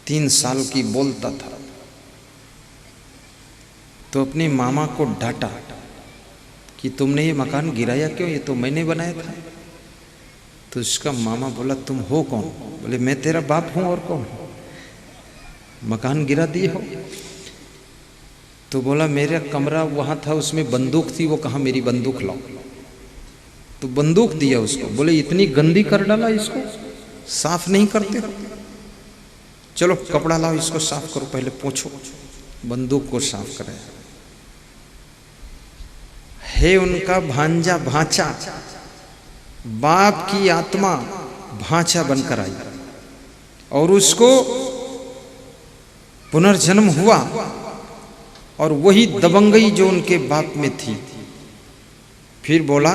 3 साल की बोलता था। तो अपने मामा को डांटा कि तुमने ये मकान गिराया क्यों, ये तो मैंने बनाया था। तो उसका मामा बोला तुम हो कौन? बोले मैं तेरा बाप हूं और कौन, मकान गिरा दिए हो। तो बोला मेरा कमरा वहां था, उसमें बंदूक थी, वो कहा मेरी बंदूक लाओ। तो बंदूक दिया उसको। बोले इतनी गंदी कर डाला इसको, साफ नहीं करते हो, चलो कपड़ा लाओ इसको साफ करो, पहले पोंछो। बंदूक को साफ कराया। है उनका भांजा भांचा, बाप की आत्मा भांचा बनकर आई और उसको पुनर्जन्म हुआ और वही दबंगई जो उनके बाप में थी। फिर बोला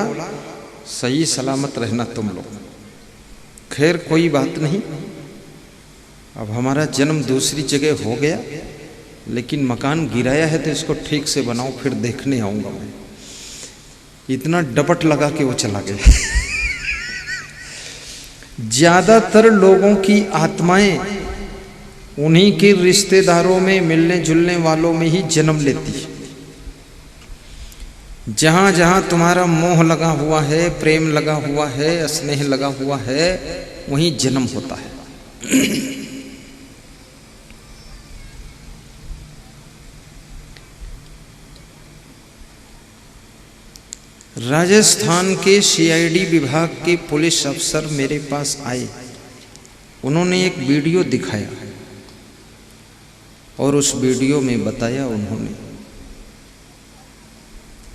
सही सलामत रहना तुम लोग। खैर कोई बात नहीं, अब हमारा जन्म दूसरी जगह हो गया, लेकिन मकान गिराया है तो इसको ठीक से बनाओ, फिर देखने आऊंगा मैं। इतना डपट लगा के वो चला गया। ज्यादातर लोगों की आत्माएं उन्हीं के रिश्तेदारों में, मिलने जुलने वालों में ही जन्म लेती है। जहां जहां तुम्हारा मोह लगा हुआ है, प्रेम लगा हुआ है, स्नेह लगा हुआ है, वहीं जन्म होता है। राजस्थान के सीआईडी विभाग के पुलिस अफसर मेरे पास आए। उन्होंने एक वीडियो दिखाया और उस वीडियो में बताया उन्होंने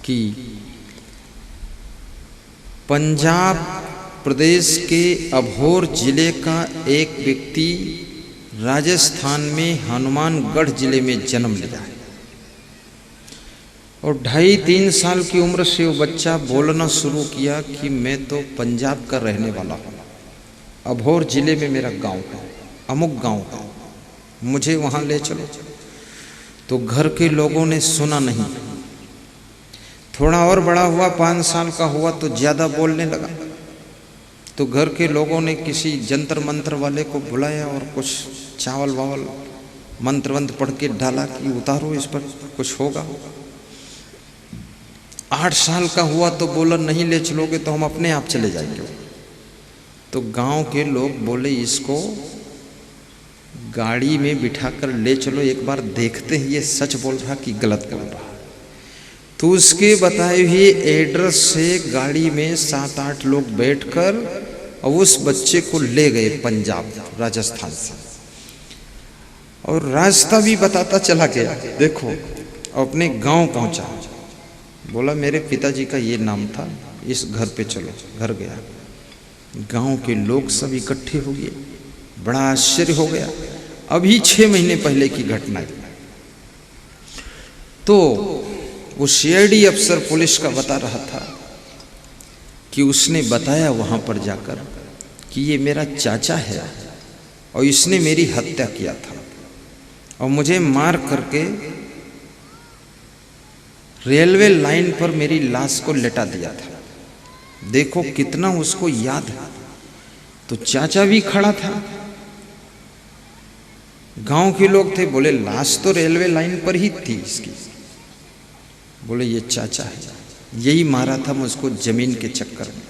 कि पंजाब प्रदेश के अबोहर जिले का एक व्यक्ति राजस्थान में हनुमानगढ़ जिले में जन्म लिया है और 2.5-3 साल की उम्र से वो बच्चा बोलना शुरू किया कि मैं तो पंजाब का रहने वाला हूँ, अबोहर जिले में मेरा गांव है, अमुक गांव है, मुझे वहाँ ले चलो। तो घर के लोगों ने सुना नहीं। थोड़ा और बड़ा हुआ, 5 साल का हुआ तो ज़्यादा बोलने लगा। तो घर के लोगों ने किसी जंतर मंत्र वाले को बुलाया और कुछ चावल वावल मंत्र वंत्र पढ़ के डाला कि उतारो इस पर, कुछ होगा। 8 साल का हुआ तो बोला नहीं ले चलोगे तो हम अपने आप चले जाएंगे। तो गांव के लोग बोले इसको गाड़ी में बिठाकर ले चलो, एक बार देखते हैं ये सच बोल रहा कि गलत बोल रहा। तो उसके बताए हुए एड्रेस से गाड़ी में 7-8 लोग बैठकर और उस बच्चे को ले गए पंजाब, राजस्थान से, और रास्ता भी बताता चला गया। देखो अपने गांव पहुंचा, बोला मेरे पिताजी का ये नाम था, इस घर पे चलो। घर गया, गांव के लोग सब इकट्ठे हो गए। बड़ा आश्चर्य हो गया, अभी 6 महीने पहले की घटना है। तो वो सीआईडी अफसर पुलिस का बता रहा था कि उसने बताया वहां पर जाकर कि ये मेरा चाचा है और इसने मेरी हत्या किया था और मुझे मार करके रेलवे लाइन पर मेरी लाश को लेटा दिया था। देखो कितना उसको याद है। तो चाचा भी खड़ा था, गांव के लोग थे, बोले लाश तो रेलवे लाइन पर ही थी इसकी। बोले ये चाचा है, यही मारा था मुझको जमीन के चक्कर में।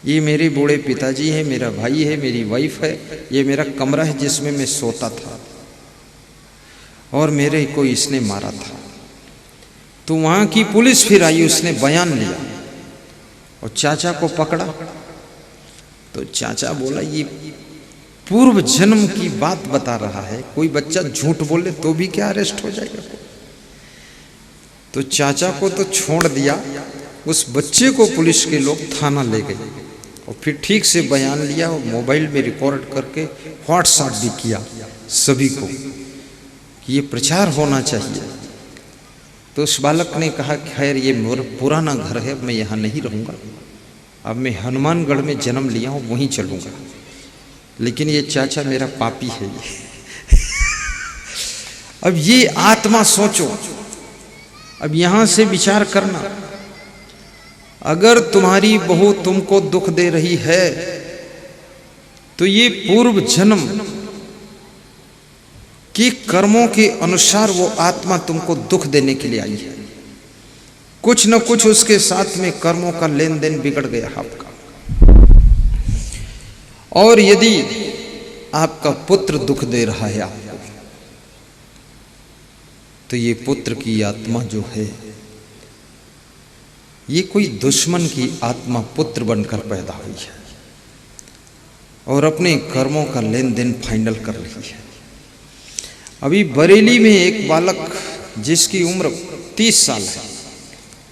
ये मेरे बूढ़े पिताजी है, मेरा भाई है, मेरी वाइफ है, ये मेरा कमरा है जिसमें मैं सोता था और मेरे को इसने मारा था। तो वहां की पुलिस फिर आई, उसने बयान लिया और चाचा को पकड़ा। तो चाचा बोला ये पूर्व जन्म की बात बता रहा है, कोई बच्चा झूठ बोले तो भी क्या अरेस्ट हो जाएगा। तो चाचा को तो छोड़ दिया, उस बच्चे को पुलिस के लोग थाना ले गए और फिर ठीक से बयान लिया और मोबाइल में रिकॉर्ड करके व्हाट्सएप भी किया सभी को कि ये प्रचार होना चाहिए। तो उस बालक ने कहा खैर ये मेरा पुराना घर है, मैं यहाँ नहीं रहूँगा, अब मैं हनुमानगढ़ में जन्म लिया हूँ, वहीं चलूँगा, लेकिन ये चाचा मेरा पापी है। अब ये आत्मा सोचो, अब यहाँ से विचार करना, अगर तुम्हारी बहू तुमको दुख दे रही है तो ये पूर्व जन्म कि कर्मों के अनुसार वो आत्मा तुमको दुख देने के लिए आई है। कुछ न कुछ उसके साथ में कर्मों का लेन देन बिगड़ गया आपका। और यदि आपका पुत्र दुख दे रहा है आपको, तो ये पुत्र की आत्मा जो है, ये कोई दुश्मन की आत्मा पुत्र बनकर पैदा हुई है और अपने कर्मों का लेन देन फाइनल कर रही है। अभी बरेली में एक बालक जिसकी उम्र 30 साल है,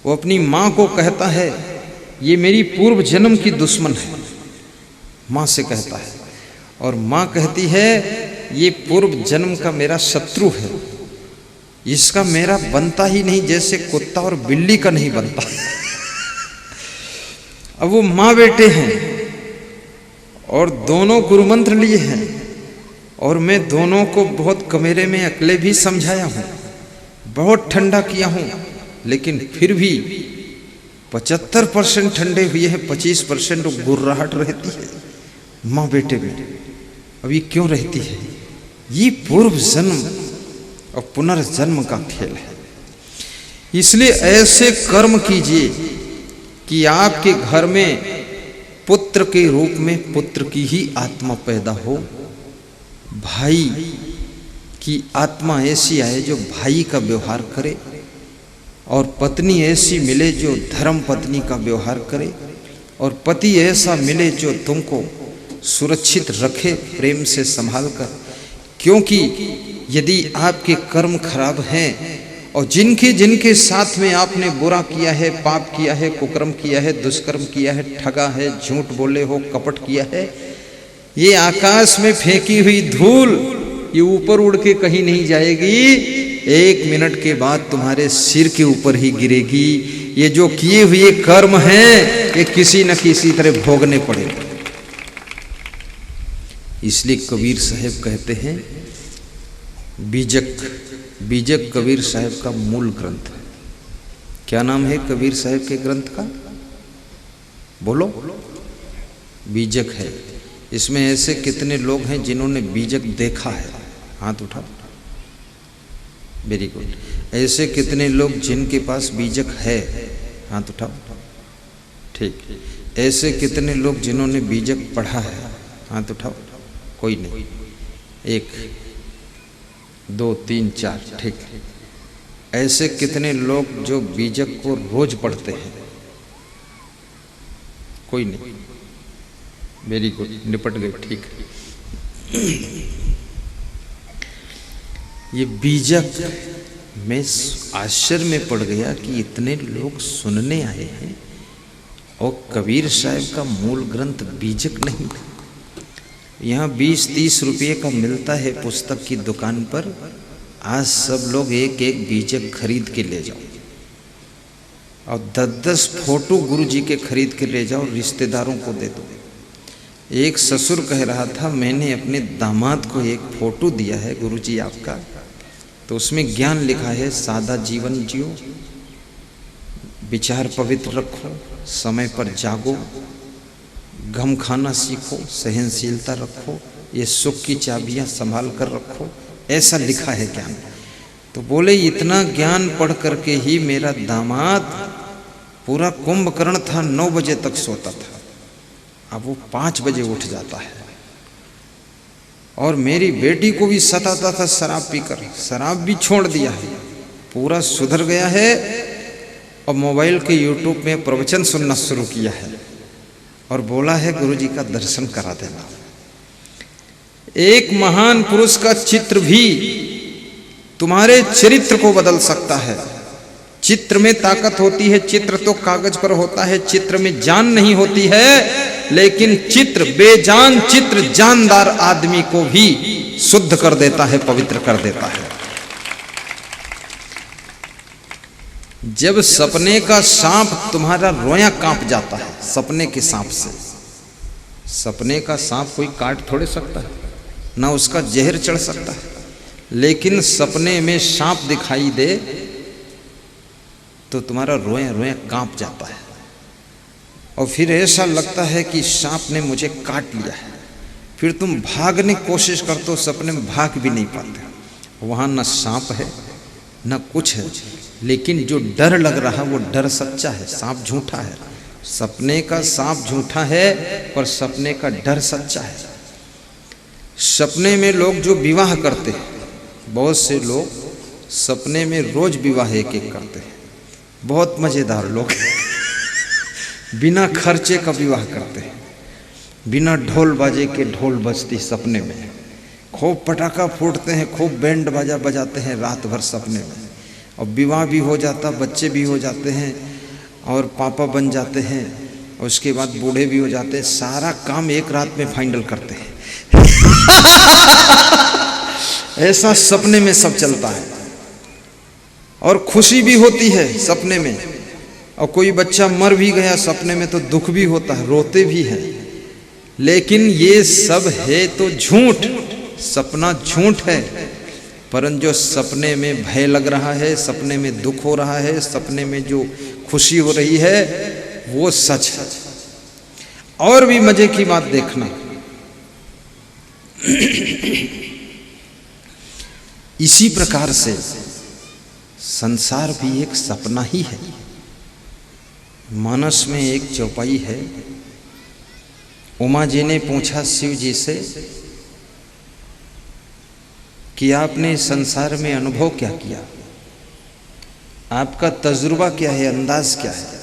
वो अपनी माँ को कहता है ये मेरी पूर्व जन्म की दुश्मन है, माँ से कहता है, और माँ कहती है ये पूर्व जन्म का मेरा शत्रु है, इसका मेरा बनता ही नहीं, जैसे कुत्ता और बिल्ली का नहीं बनता। अब वो माँ बेटे हैं और दोनों गुरु मंत्र लिए हैं, और मैं दोनों को बहुत कमेरे में अकेले भी समझाया हूँ, बहुत ठंडा किया हूँ, लेकिन फिर भी 75% ठंडे हुए हैं, 25% गुर्राहट रहती है माँ बेटे में। अब ये क्यों रहती है? ये पूर्व जन्म और पुनर्जन्म का खेल है। इसलिए ऐसे कर्म कीजिए कि आपके घर में पुत्र के रूप में पुत्र की ही आत्मा पैदा हो, भाई की आत्मा ऐसी आए जो भाई का व्यवहार करे, और पत्नी ऐसी मिले जो धर्म पत्नी का व्यवहार करे, और पति ऐसा मिले जो तुमको सुरक्षित रखे प्रेम से संभाल कर। क्योंकि यदि आपके कर्म खराब हैं और जिनके जिनके साथ में आपने बुरा किया है, पाप किया है, कुकर्म किया है, दुष्कर्म किया है, ठगा है, झूठ बोले हो, कपट किया है, ये आकाश में फेंकी हुई धूल ये ऊपर उड़ के कहीं नहीं जाएगी, 1 मिनट के बाद तुम्हारे सिर के ऊपर ही गिरेगी। ये जो किए हुए कर्म हैं ये किसी न किसी तरह भोगने पड़ेंगे। इसलिए कबीर साहब कहते हैं, बीजक कबीर साहब का मूल ग्रंथ है। क्या नाम है कबीर साहब के ग्रंथ का? बोलो। बीजक है। इसमें ऐसे कितने लोग हैं जिन्होंने बीजक देखा है? हाथ उठाओ। Very good. ऐसे कितने लोग जिनके पास बीजक है? हाथ उठाओ। ठीक। ऐसे कितने लोग जिन्होंने बीजक पढ़ा है? हाथ उठाओ। कोई नहीं। 1 2 3 4। ठीक। ऐसे कितने लोग जो बीजक को रोज पढ़ते हैं? कोई नहीं। वेरी गुड, निपट गए। ठीक। ये बीजक में आश्चर्य में पड़ गया कि इतने लोग सुनने आए हैं और कबीर साहब का मूल ग्रंथ बीजक नहीं। यहाँ 20-30 रुपये का मिलता है पुस्तक की दुकान पर। आज सब लोग एक एक बीजक खरीद के ले जाओ और 10-10 फोटो गुरु जी के खरीद के ले जाओ, रिश्तेदारों को दे दो। एक ससुर कह रहा था, मैंने अपने दामाद को एक फोटो दिया है गुरु जी आपका, तो उसमें ज्ञान लिखा है, सादा जीवन जियो, विचार पवित्र रखो, समय पर जागो, गम खाना सीखो, सहनशीलता रखो, ये सुख की चाबियां संभाल कर रखो, ऐसा लिखा है ज्ञान। तो बोले इतना ज्ञान पढ़ करके ही मेरा दामाद पूरा कुंभकर्ण था, 9 बजे तक सोता था, अब वो 5 बजे उठ जाता है। और मेरी बेटी को भी सताता था शराब पीकर, शराब भी छोड़ दिया है, पूरा सुधर गया है और मोबाइल के यूट्यूब में प्रवचन सुनना शुरू किया है और बोला है गुरु जी का दर्शन करा देना। एक महान पुरुष का चित्र भी तुम्हारे चरित्र को बदल सकता है। चित्र में ताकत होती है, चित्र तो कागज पर होता है, चित्र में जान नहीं होती है, लेकिन चित्र, बेजान चित्र जानदार आदमी को भी शुद्ध कर देता है, पवित्र कर देता है। जब सपने का सांप तुम्हारा रोया कांप जाता है, सपने के सांप से, सपने का सांप कोई काट थोड़े सकता है, ना उसका जहर चढ़ सकता है, लेकिन सपने में सांप दिखाई दे तो तुम्हारा रोया रोया कांप जाता है और फिर ऐसा लगता है कि सांप ने मुझे काट लिया है। फिर तुम भागने की कोशिश करते हो, सपने में भाग भी नहीं पाते, वहाँ न सांप है न कुछ है, लेकिन जो डर लग रहा है वो डर सच्चा है, सांप झूठा है। सपने का सांप झूठा है पर सपने का डर सच्चा है। सपने में लोग जो विवाह करते हैं, बहुत से लोग सपने में रोज विवाह एक एक करते हैं, बहुत मजेदार लोग बिना खर्चे का विवाह करते हैं, बिना ढोल बाजे के ढोल बजती सपने में, खूब पटाखा फूटते हैं, खूब बैंड बाजा बजाते हैं रात भर सपने में, और विवाह भी हो जाता, बच्चे भी हो जाते हैं और पापा बन जाते हैं, और उसके बाद बूढ़े भी हो जाते हैं। सारा काम एक रात में फाइनल करते हैं ऐसा सपने में सब चलता है। और खुशी भी होती है सपने में, और कोई बच्चा मर भी गया सपने में तो दुख भी होता है, रोते भी हैं। लेकिन ये सब है तो झूठ, सपना झूठ है। परंतु जो सपने में भय लग रहा है, सपने में दुख हो रहा है, सपने में जो खुशी हो रही है वो सच है। और भी मजे की बात देखना, इसी प्रकार से संसार भी एक सपना ही है। मानस में एक चौपाई है। उमा जी ने पूछा शिव जी से कि आपने संसार में अनुभव क्या किया, आपका तजुर्बा क्या है, अंदाज क्या है।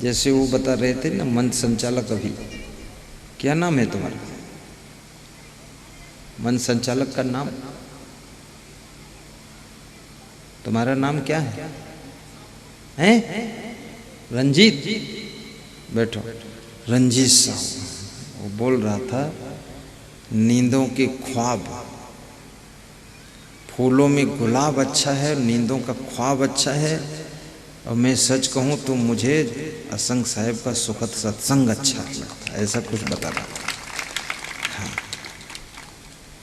जैसे वो बता रहे थे ना मंच संचालक, अभी क्या नाम है तुम्हारा, मंच संचालक का नाम, तुम्हारा नाम क्या है? रंजीत, बैठो। रंजीत साहब वो बोल रहा था नींदों के ख्वाब, फूलों में गुलाब अच्छा है, नींदों का ख्वाब अच्छा है, और मैं सच कहूँ तो मुझे असंग साहब का सुखद सत्संग अच्छा लगता है, ऐसा कुछ बता रहा था। हाँ,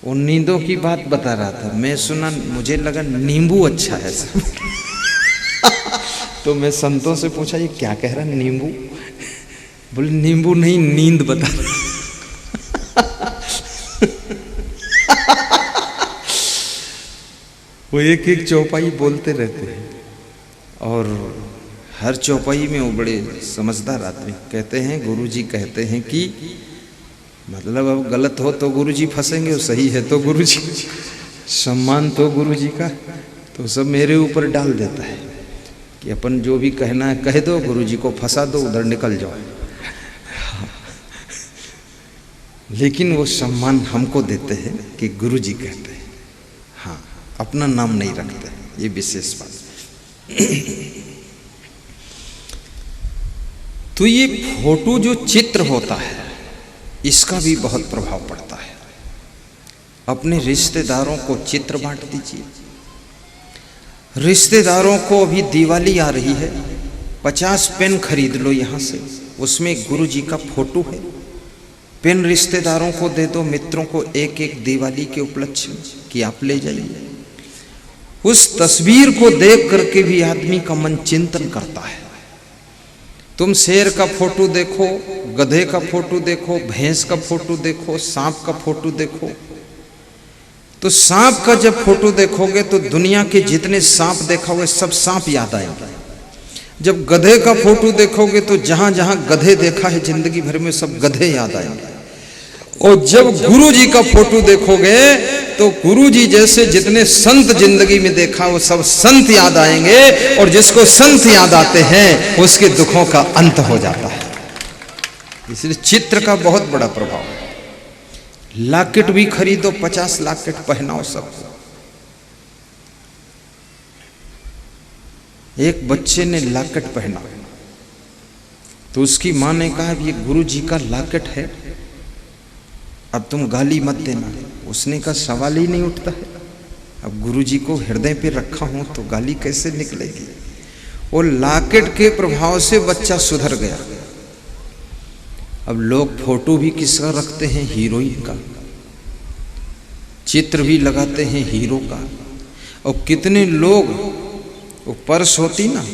वो नींदों की बात बता रहा था, मैं सुना, मुझे लगा नींबू अच्छा है सब तो मैं संतों से पूछा ये क्या कह रहा है नींबू? बोले नींबू नहीं, नींद बता वो एक एक चौपाई बोलते रहते हैं, और हर चौपाई में वो बड़े समझदार आदमी कहते हैं। गुरुजी कहते हैं कि मतलब अब गलत हो तो गुरुजी फंसेंगे, और सही है तो गुरुजी, सम्मान तो गुरुजी का, तो सब मेरे ऊपर डाल देता है कि अपन जो भी कहना है कह दो, गुरुजी को फंसा दो, उधर निकल जाओ। लेकिन वो सम्मान हमको देते हैं कि गुरुजी कहते हैं, हाँ, अपना नाम नहीं रखते, ये विशेष बात। तो ये फोटो जो चित्र होता है इसका भी बहुत प्रभाव पड़ता है। अपने रिश्तेदारों को चित्र बांट दीजिए। रिश्तेदारों को अभी दिवाली आ रही है, 50 पेन खरीद लो यहाँ से, उसमें गुरु जी का फोटो है, पेन रिश्तेदारों को दे दो, मित्रों को एक एक दिवाली के उपलक्ष्य में कि आप ले जाइए। उस तस्वीर को देख करके भी आदमी का मन चिंतन करता है। तुम शेर का फोटो देखो, गधे का फोटो देखो, भैंस का फोटो देखो, सांप का फोटो देखो, तो सांप का जब फोटो देखोगे तो दुनिया के जितने सांप देखा हुए सब सांप याद आएंगे। जब गधे का फोटो देखोगे तो जहां जहां गधे देखा है जिंदगी भर में सब गधे याद आएंगे। और जब गुरु जी का फोटो देखोगे तो गुरु जी जैसे जितने संत जिंदगी में देखा वो सब संत याद आएंगे, और जिसको संत याद आते हैं उसके दुखों का अंत हो जाता है। इसलिए चित्र का बहुत बड़ा प्रभाव है। लॉकेट भी खरीदो, 50 लॉकेट पहनाओ सबको। एक बच्चे ने लॉकेट पहना तो उसकी मां ने कहा ये गुरु जी का लॉकेट है, अब तुम गाली मत देना। उसने कहा सवाल ही नहीं उठता है, अब गुरु जी को हृदय पे रखा हूं तो गाली कैसे निकलेगी। वो लॉकेट के प्रभाव से बच्चा सुधर गया। अब लोग फोटो भी किसका रखते हैं, हीरोइन का, चित्र भी लगाते हैं हीरो का। और कितने लोग वो पर्स होती ना,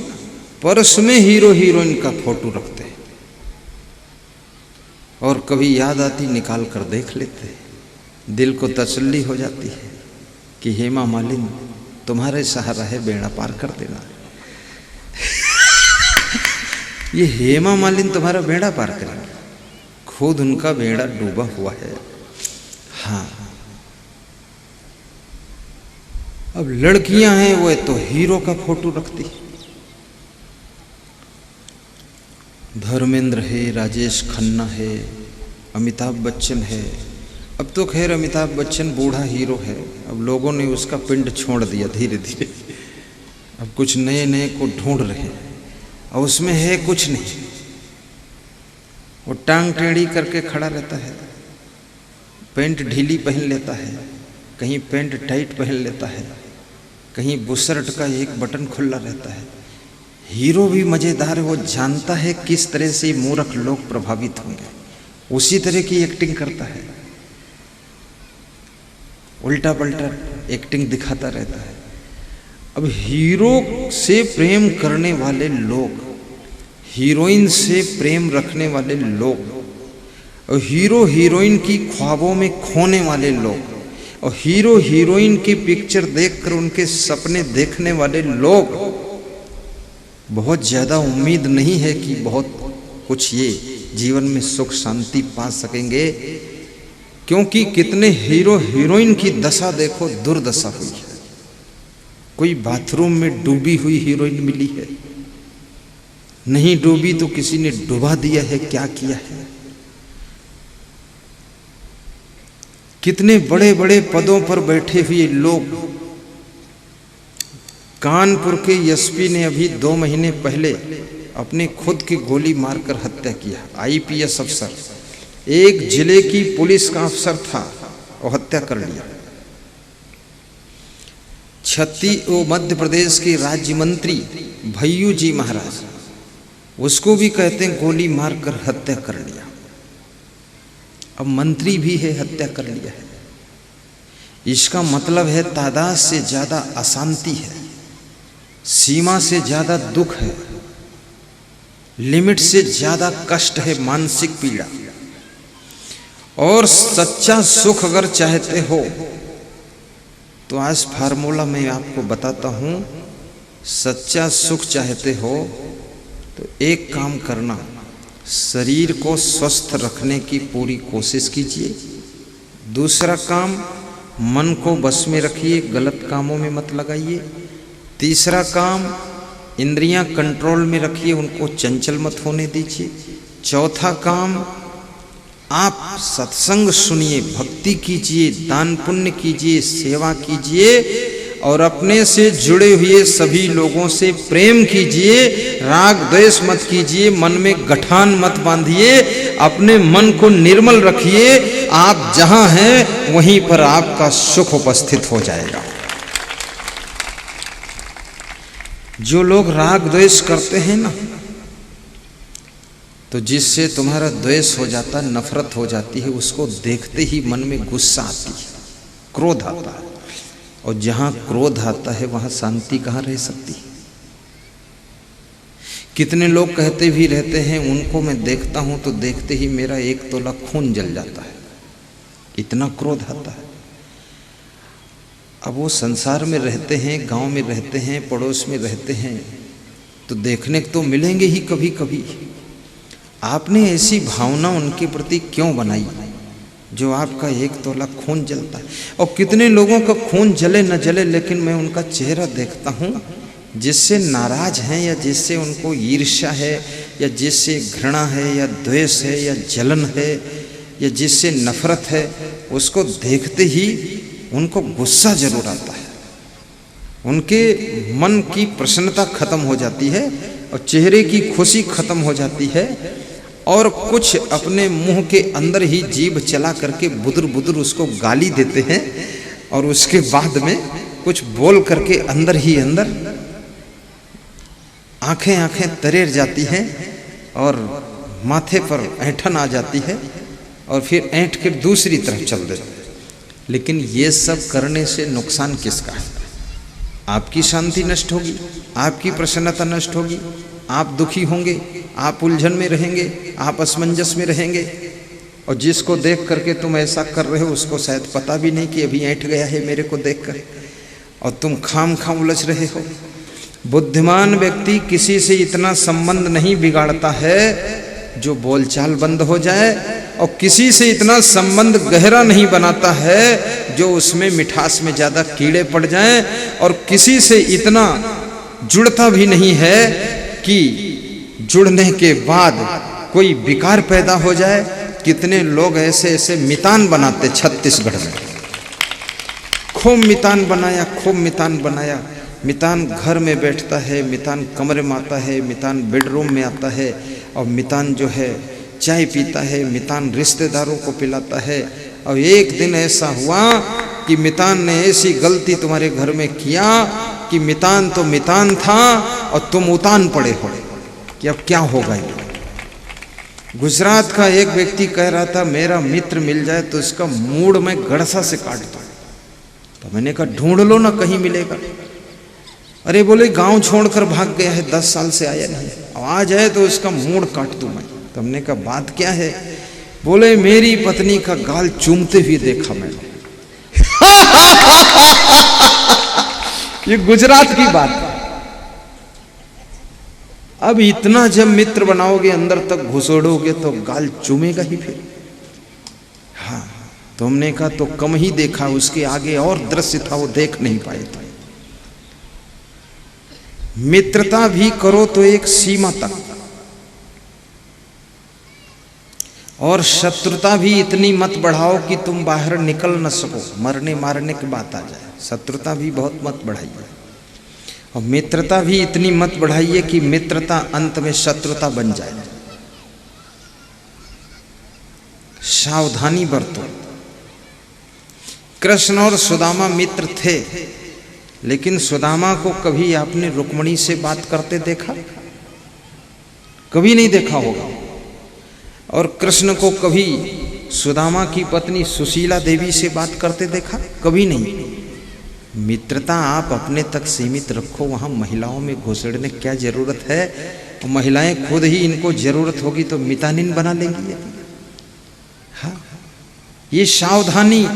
पर्स में हीरो हीरोइन का फोटो रखते हैं, और कभी याद आती निकाल कर देख लेते हैं, दिल को तसल्ली हो जाती है। कि हेमा मालिनी तुम्हारे सहारा है, बेड़ा पार कर देना। ये हेमा मालिनी तुम्हारा बेड़ा पार करेंगे, खुद उनका बेड़ा डूबा हुआ है। हाँ, अब लड़कियां हैं वो तो हीरो का फोटो रखती, धर्मेंद्र है, राजेश खन्ना है, अमिताभ बच्चन है। अब तो खैर अमिताभ बच्चन बूढ़ा हीरो है, अब लोगों ने उसका पिंड छोड़ दिया धीरे धीरे। अब कुछ नए नए को ढूंढ रहे हैं और उसमें है कुछ नहीं, वो टांग टेढ़ी करके खड़ा रहता है, पैंट ढीली पहन लेता है, कहीं पैंट टाइट पहन लेता है, कहीं बुशर्ट का एक बटन खुला रहता है। हीरो भी मजेदार है, वो जानता है किस तरह से मूर्ख लोग प्रभावित होंगे, उसी तरह की एक्टिंग करता है, उल्टा पल्टा एक्टिंग दिखाता रहता है। अब हीरो से प्रेम करने वाले लोग, हीरोइन से प्रेम रखने वाले लोग, और हीरो हीरोइन की ख्वाबों में खोने वाले लोग, और हीरो हीरोइन की पिक्चर देखकर उनके सपने देखने वाले लोग, बहुत ज़्यादा उम्मीद नहीं है कि बहुत कुछ ये जीवन में सुख शांति पा सकेंगे, क्योंकि कितने हीरो हीरोइन की दशा देखो, दुर्दशा हुई है। कोई बाथरूम में डूबी हुई हीरोइन मिली है, नहीं डूबी तो किसी ने डुबा दिया है, क्या किया है। कितने बड़े बड़े पदों पर बैठे हुए लोग, कानपुर के एसपी ने अभी 2 महीने पहले अपने खुद की गोली मारकर हत्या किया। आईपीएस अफसर, एक जिले की पुलिस का अफसर था और हत्या कर लिया। मध्य प्रदेश के राज्य मंत्री भैयू जी महाराज, उसको भी कहते हैं गोली मारकर हत्या कर लिया। अब मंत्री भी है, हत्या कर लिया है। इसका मतलब है तादाद से ज्यादा अशांति है, सीमा से ज्यादा दुख है, लिमिट से ज्यादा कष्ट है, मानसिक पीड़ा। और सच्चा सुख अगर चाहते हो तो आज फार्मूला मैं आपको बताता हूं। सच्चा सुख चाहते हो तो एक काम करना, शरीर को स्वस्थ रखने की पूरी कोशिश कीजिए। दूसरा काम, मन को बस में रखिए, गलत कामों में मत लगाइए। तीसरा काम, इंद्रियां कंट्रोल में रखिए, उनको चंचल मत होने दीजिए। चौथा काम, आप सत्संग सुनिए, भक्ति कीजिए, दान पुण्य कीजिए, सेवा कीजिए और अपने से जुड़े हुए सभी लोगों से प्रेम कीजिए। राग द्वेष मत कीजिए, मन में गठान मत बांधिए, अपने मन को निर्मल रखिए। आप जहां हैं वहीं पर आपका सुख उपस्थित हो जाएगा। जो लोग राग द्वेष करते हैं ना, तो जिससे तुम्हारा द्वेष हो जाता, नफरत हो जाती है, उसको देखते ही मन में गुस्सा आती है, क्रोध आता है। और जहां क्रोध आता है वहां शांति कहाँ रह सकती है। कितने लोग कहते भी रहते हैं, उनको मैं देखता हूं तो देखते ही मेरा 1 तोला खून जल जाता है, इतना क्रोध आता है। अब वो संसार में रहते हैं, गांव में रहते हैं, पड़ोस में रहते हैं, तो देखने को तो मिलेंगे ही कभी कभी। आपने ऐसी भावना उनके प्रति क्यों बनाई जो आपका 1 तोला खून जलता है। और कितने लोगों का खून जले न जले, लेकिन मैं उनका चेहरा देखता हूँ, जिससे नाराज हैं या जिससे उनको ईर्ष्या है या जिससे घृणा है या द्वेष है या जलन है या जिससे नफरत है, उसको देखते ही उनको गुस्सा जरूर आता है। उनके मन की प्रसन्नता खत्म हो जाती है और चेहरे की खुशी खत्म हो जाती है, और कुछ अपने मुंह के अंदर ही जीभ चला करके बुदुर बुदुर उसको गाली देते हैं, और उसके बाद में कुछ बोल करके अंदर ही अंदर आंखें तरेर जाती हैं और माथे पर ऐंठन आ जाती है, और फिर ऐंठ के दूसरी तरफ चल देते। लेकिन ये सब करने से नुकसान किसका है? आपकी शांति नष्ट होगी, आपकी प्रसन्नता नष्ट होगी, आप दुखी होंगे, आप उलझन में रहेंगे, आप असमंजस में रहेंगे। और जिसको देख करके तुम ऐसा कर रहे हो उसको शायद पता भी नहीं कि अभी ऐंठ गया है मेरे को देख कर, और तुम खाम उलझ रहे हो। बुद्धिमान व्यक्ति किसी से इतना संबंध नहीं बिगाड़ता है जो बोलचाल बंद हो जाए, और किसी से इतना संबंध गहरा नहीं बनाता है जो उसमें मिठास में ज्यादा कीड़े पड़ जाएं, और किसी से इतना जुड़ता भी नहीं है कि जुड़ने के बाद कोई विकार पैदा हो जाए। कितने लोग ऐसे ऐसे मितान बनाते छत्तीसगढ़ में, खूब मितान बनाया, खूब मितान बनाया। मितान घर में बैठता है, मितान कमरे में आता है, मितान बेडरूम में आता है, और मितान जो है चाय पीता है, मितान रिश्तेदारों को पिलाता है। और एक दिन ऐसा हुआ कि मितान ने ऐसी गलती तुम्हारे घर में किया कि मितान तो मितान था और तुम उतान पड़े हो कि अब क्या होगा ये। गुजरात का एक व्यक्ति कह रहा था मेरा मित्र मिल जाए तो इसका मूड में गड़सा से काट दूं। तो मैंने कहा ढूंढ लो ना, कहीं मिलेगा। अरे बोले गांव छोड़कर भाग गया है, 10 साल से आया नहीं, अब आ जाए तो इसका मूड काट दूं मैं। तो हमने कहा बात क्या है? बोले मेरी पत्नी का गाल चूमते हुए देखा मैंने। ये गुजरात की बात। अब इतना जब मित्र बनाओगे, अंदर तक घुसोड़ोगे तो गाल चूमेगा ही फिर। हाँ, तो हमने कहा तो कम ही देखा, उसके आगे और दृश्य था वो देख नहीं पाए थे। मित्रता भी करो तो एक सीमा तक, और शत्रुता भी इतनी मत बढ़ाओ कि तुम बाहर निकल न सको, मरने मारने की बात आ जाए। शत्रुता भी बहुत मत बढ़ाइए, और मित्रता भी इतनी मत बढ़ाइए कि मित्रता अंत में शत्रुता बन जाए। सावधानी बरतो। कृष्ण और सुदामा मित्र थे, लेकिन सुदामा को कभी आपने रुक्मिणी से बात करते देखा? कभी नहीं देखा होगा। और कृष्ण को कभी सुदामा की पत्नी सुशीला देवी से बात करते देखा? कभी नहीं। मित्रता आप अपने तक सीमित रखो, वहां महिलाओं में घुसड़ने क्या जरूरत है? और महिलाएं खुद ही इनको जरूरत होगी तो मितानिन बना लेंगी। हाँ, ये सावधानी।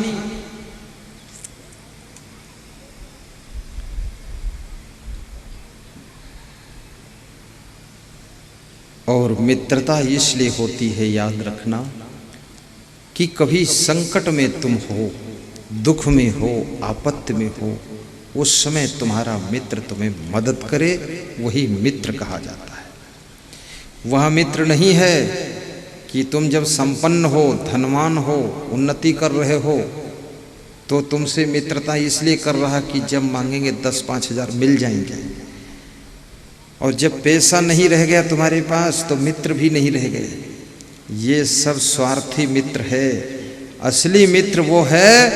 और मित्रता इसलिए होती है, याद रखना, कि कभी संकट में तुम हो, दुख में हो, आपत्ति में हो, उस समय तुम्हारा मित्र तुम्हें मदद करे, वही मित्र कहा जाता है। वह मित्र नहीं है कि तुम जब संपन्न हो, धनवान हो, उन्नति कर रहे हो तो तुमसे मित्रता इसलिए कर रहा कि जब मांगेंगे 10-5 हजार मिल जाएंगे, और जब पैसा नहीं रह गया तुम्हारे पास तो मित्र भी नहीं रह गए। ये सब स्वार्थी मित्र है। असली मित्र वो है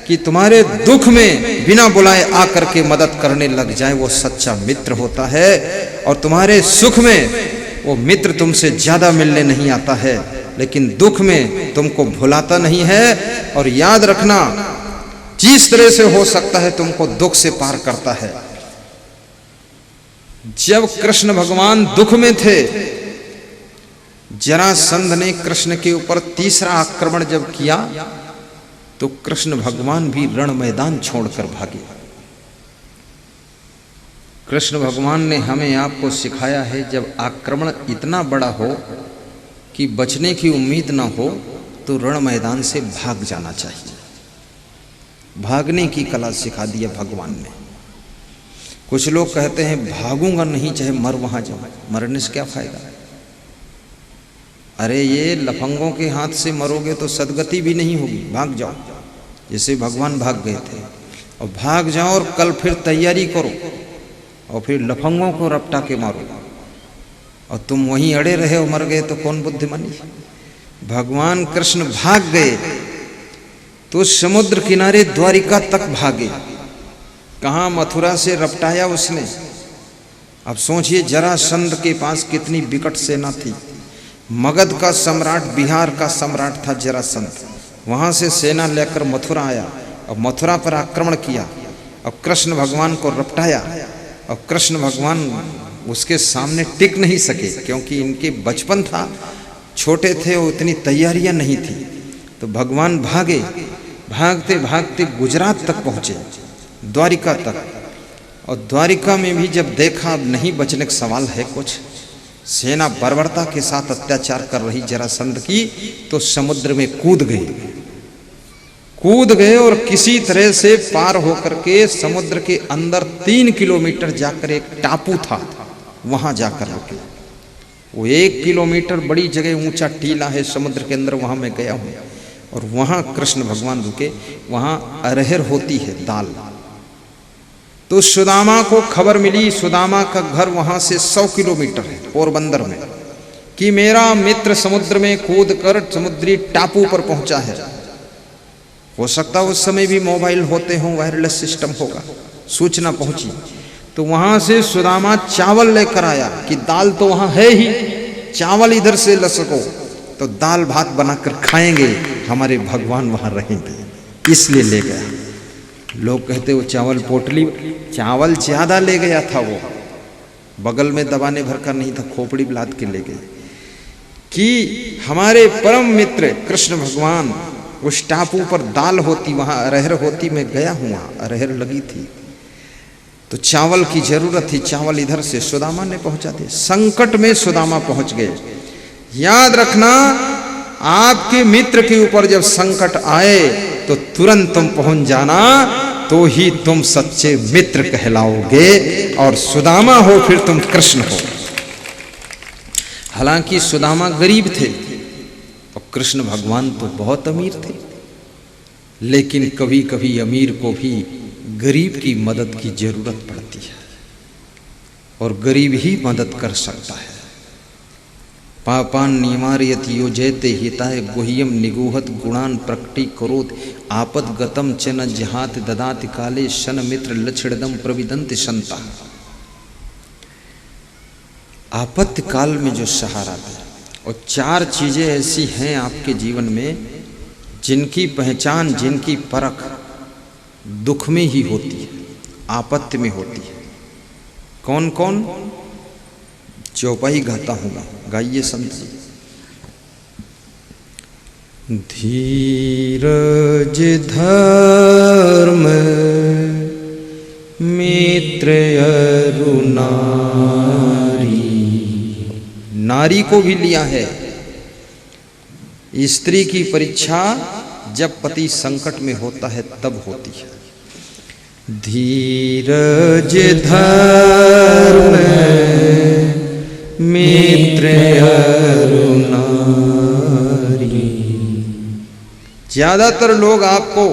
कि तुम्हारे दुख में बिना बुलाए आकर के मदद करने लग जाए, वो सच्चा मित्र होता है। और तुम्हारे सुख में वो मित्र तुमसे ज्यादा मिलने नहीं आता है, लेकिन दुख में तुमको भुलाता नहीं है। और याद रखना, जिस तरह से हो सकता है तुमको दुख से पार करता है। जब कृष्ण भगवान दुख में थे, जरासंध ने कृष्ण के ऊपर तीसरा आक्रमण जब किया तो कृष्ण भगवान भी रण मैदान छोड़कर भागे। कृष्ण भगवान ने हमें आपको सिखाया है, जब आक्रमण इतना बड़ा हो कि बचने की उम्मीद ना हो तो रण मैदान से भाग जाना चाहिए। भागने की कला सिखा दी है भगवान ने। कुछ लोग कहते हैं भागूंगा नहीं, चाहे मर वहां जाऊं। मरने से क्या फायदा? अरे ये लफंगों के हाथ से मरोगे तो सदगति भी नहीं होगी। भाग जाओ, जैसे भगवान भाग गए थे। और भाग जाओ और कल फिर तैयारी करो और फिर लफंगों को रपटा के मारो। और तुम वहीं अड़े रहे हो, मर गए तो कौन बुद्धिमानी? भगवान कृष्ण भाग गए तो समुद्र किनारे द्वारिका तक भागे। कहाँ? मथुरा से रपटाया उसने। अब सोचिए, जरासंध के पास कितनी विकट सेना थी। मगध का सम्राट, बिहार का सम्राट था जरासंध। वहां से सेना लेकर मथुरा आया और मथुरा पर आक्रमण किया और कृष्ण भगवान को रपटाया। और कृष्ण भगवान उसके सामने टिक नहीं सके, क्योंकि इनके बचपन था छोटे थे और उतनी तैयारियां नहीं थी, तो भगवान भागे, भागते भागते गुजरात तक पहुंचे, द्वारिका तक। और द्वारिका में भी जब देखा अब नहीं बचने का सवाल है कुछ, सेना बर्बरता के साथ अत्याचार कर रही जरासंध की, तो समुद्र में कूद गए और किसी तरह से पार होकर के समुद्र के अंदर 3 किलोमीटर जाकर एक टापू था, वहां जाकर रुके। वो 1 किलोमीटर बड़ी जगह ऊंचा टीला है समुद्र के अंदर, वहां मैं गया हूं। और वहां कृष्ण भगवान रुके, वहां अरहर होती है दाल। तो सुदामा को खबर मिली, सुदामा का घर वहां से 100 किलोमीटर है पोरबंदर में, कि मेरा मित्र समुद्र में कूदकर समुद्री टापू पर पहुंचा है। हो सकता उस समय भी मोबाइल होते हों, वायरलेस सिस्टम होगा, सूचना पहुंची। तो वहां से सुदामा चावल लेकर आया कि दाल तो वहां है ही, चावल इधर से ला सको तो दाल भात बनाकर खाएंगे, हमारे भगवान वहां रहेंगे, इसलिए ले गया। लोग कहते वो चावल पोटली, चावल ज्यादा ले गया था, वो बगल में दबाने भर कर नहीं था, खोपड़ी लाद के ले गए। कि हमारे परम मित्र कृष्ण भगवान उस टापू पर दाल होती, वहां अरहर होती, मैं गया हूं, वहां अरहर लगी थी, तो चावल की जरूरत थी, चावल इधर से सुदामा ने पहुंचा दिया। संकट में सुदामा पहुंच गए। याद रखना, आपके मित्र के ऊपर जब संकट आए तो तुरंत तुम पहुंच जाना, तो ही तुम सच्चे मित्र कहलाओगे, और सुदामा हो फिर तुम कृष्ण हो। हालांकि सुदामा गरीब थे और कृष्ण भगवान तो बहुत अमीर थे, लेकिन कभी कभी अमीर को भी गरीब की मदद की जरूरत पड़ती है, और गरीब ही मदद कर सकता है। पापान निवारयत योजयते हिताय गुह्यम निगूहत गुणान प्रकटी करोत आपद गतम च न जहात ददाति काले शन मित्र लक्षणदम प्रविदंति संता। आपत्ति काल में जो सहारा है, और 4 चीजें ऐसी हैं आपके जीवन में जिनकी पहचान, जिनकी परख दुख में ही होती है, आपत्ति में होती है। कौन कौन? चौपाई गाता हूं मैं, गाइए संत जी। धीरज धर्म मित्र अरु नारी, नारी को भी लिया है। स्त्री की परीक्षा जब पति संकट में होता है तब होती है। धीरज धर्म मित्र अरु नारी। ज्यादातर लोग आपको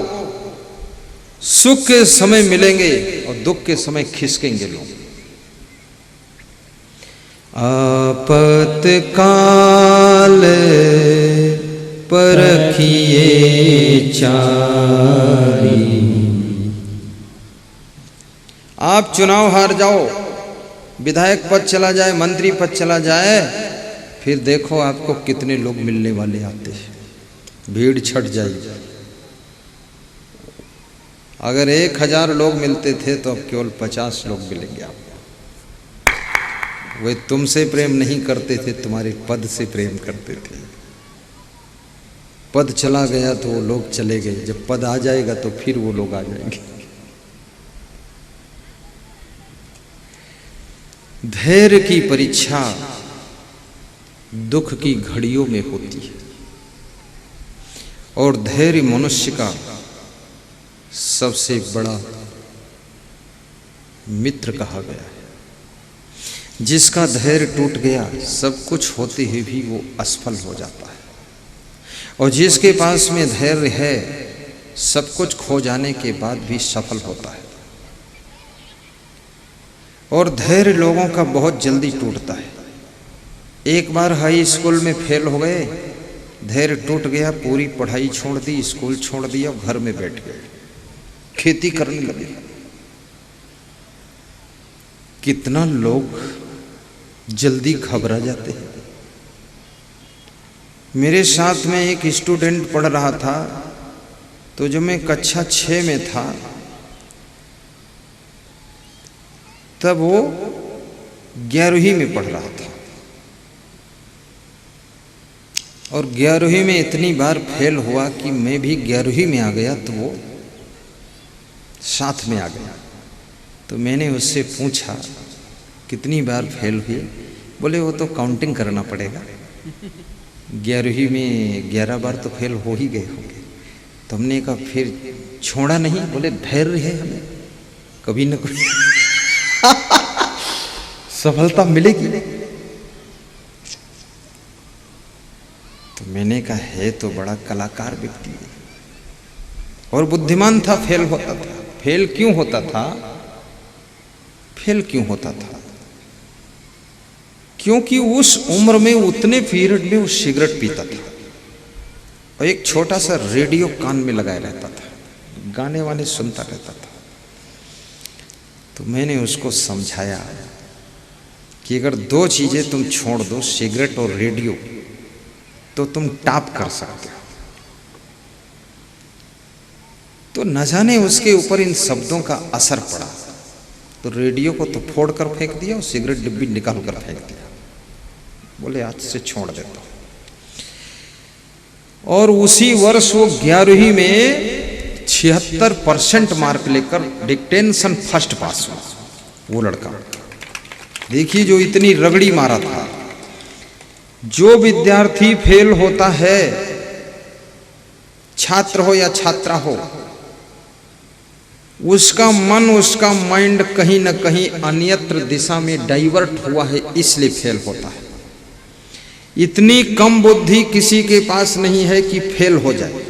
सुख के समय मिलेंगे और दुख के समय खिसकेंगे लोग। आपत्काल परखिए चारी। आप चुनाव हार जाओ, विधायक पद चला जाए, मंत्री पद चला जाए, फिर देखो आपको कितने लोग मिलने वाले आते हैं, भीड़ छट जाएगी। अगर 1000 लोग मिलते थे तो अब केवल 50 लोग मिलेंगे आपको। वे तुमसे प्रेम नहीं करते थे, तुम्हारे पद से प्रेम करते थे। पद चला गया तो वो लोग चले गए, जब पद आ जाएगा तो फिर वो लोग आ जाएंगे। धैर्य की परीक्षा दुख की घड़ियों में होती है, और धैर्य मनुष्य का सबसे बड़ा मित्र कहा गया है। जिसका धैर्य टूट गया, सब कुछ होते हुए भी वो असफल हो जाता है, और जिसके पास में धैर्य है, सब कुछ खो जाने के बाद भी सफल होता है। और धैर्य लोगों का बहुत जल्दी टूटता है। एक बार हाई स्कूल में फेल हो गए, धैर्य टूट गया, पूरी पढ़ाई छोड़ दी, स्कूल छोड़ दिया, घर में बैठ गए, खेती करने लगे। कितना लोग जल्दी घबरा जाते हैं। मेरे साथ में एक स्टूडेंट पढ़ रहा था, तो जब मैं कक्षा 6 में था तब वो 11वीं में पढ़ रहा था। और 11वीं में इतनी बार फेल हुआ कि मैं भी 11वीं में आ गया तो वो साथ में आ गया। तो मैंने उससे पूछा कितनी बार फेल हुए? बोले वो तो काउंटिंग करना पड़ेगा, 11वीं में 11 बार तो फेल हो ही गए होंगे। तो हमने कहा फिर छोड़ा नहीं? बोले धैर्य है हमें, कभी न कभी सफलता मिलेगी। तो मैंने कहा है तो बड़ा कलाकार व्यक्ति है और बुद्धिमान था। फेल होता था। फेल क्यों होता था? फेल क्यों होता था? क्योंकि उस उम्र में उतने पीरियड में वो सिगरेट पीता था और एक छोटा सा रेडियो कान में लगाए रहता था, गाने वाने सुनता रहता था। तो मैंने उसको समझाया कि अगर 2 चीजें तुम छोड़ दो, सिगरेट और रेडियो, तो तुम टॉप कर सकते हो। तो न जाने उसके ऊपर इन शब्दों का असर पड़ा, तो रेडियो को तो फोड़ कर फेंक दिया और सिगरेट डिब्बी निकाल कर फेंक दिया। बोले आज से छोड़ देता हूं। और उसी वर्ष वो 11वीं में 76% मार्क लेकर डिक्टेंशन फर्स्ट पास हुआ वो लड़का। देखिए जो इतनी रगड़ी मारा था। जो विद्यार्थी फेल होता है, छात्र हो या छात्रा हो, उसका मन, उसका माइंड कहीं न कहीं अन्यत्र दिशा में डाइवर्ट हुआ है, इसलिए फेल होता है। इतनी कम बुद्धि किसी के पास नहीं है कि फेल हो जाए।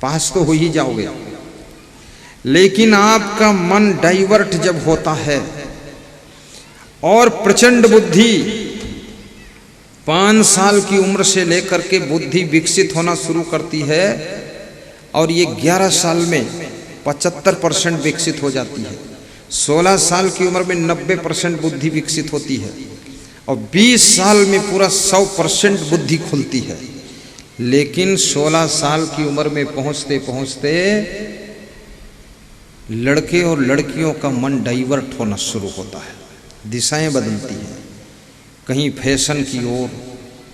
पास तो हो ही जाओगे, लेकिन आपका मन डाइवर्ट जब होता है और प्रचंड बुद्धि 5 साल की उम्र से लेकर के बुद्धि विकसित होना शुरू करती है और ये 11 साल में 75% विकसित हो जाती है। 16 साल की उम्र में 90% बुद्धि विकसित होती है और 20 साल में पूरा 100% बुद्धि खुलती है। लेकिन 16 साल की उम्र में पहुंचते पहुंचते लड़के और लड़कियों का मन डाइवर्ट होना शुरू होता है, दिशाएं बदलती हैं। कहीं फैशन की ओर,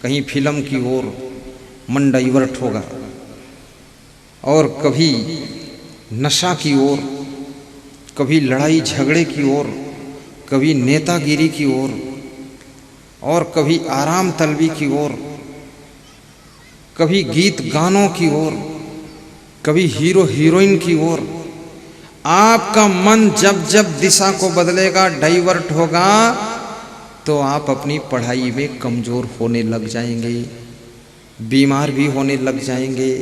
कहीं फिल्म की ओर मन डाइवर्ट होगा और कभी नशा की ओर, कभी लड़ाई झगड़े की ओर, कभी नेतागिरी की ओर और कभी आराम तलबी की ओर, कभी गीत गानों की ओर, कभी हीरो हीरोइन की ओर। आपका मन जब जब दिशा को बदलेगा, डाइवर्ट होगा, तो आप अपनी पढ़ाई में कमजोर होने लग जाएंगे, बीमार भी होने लग जाएंगे,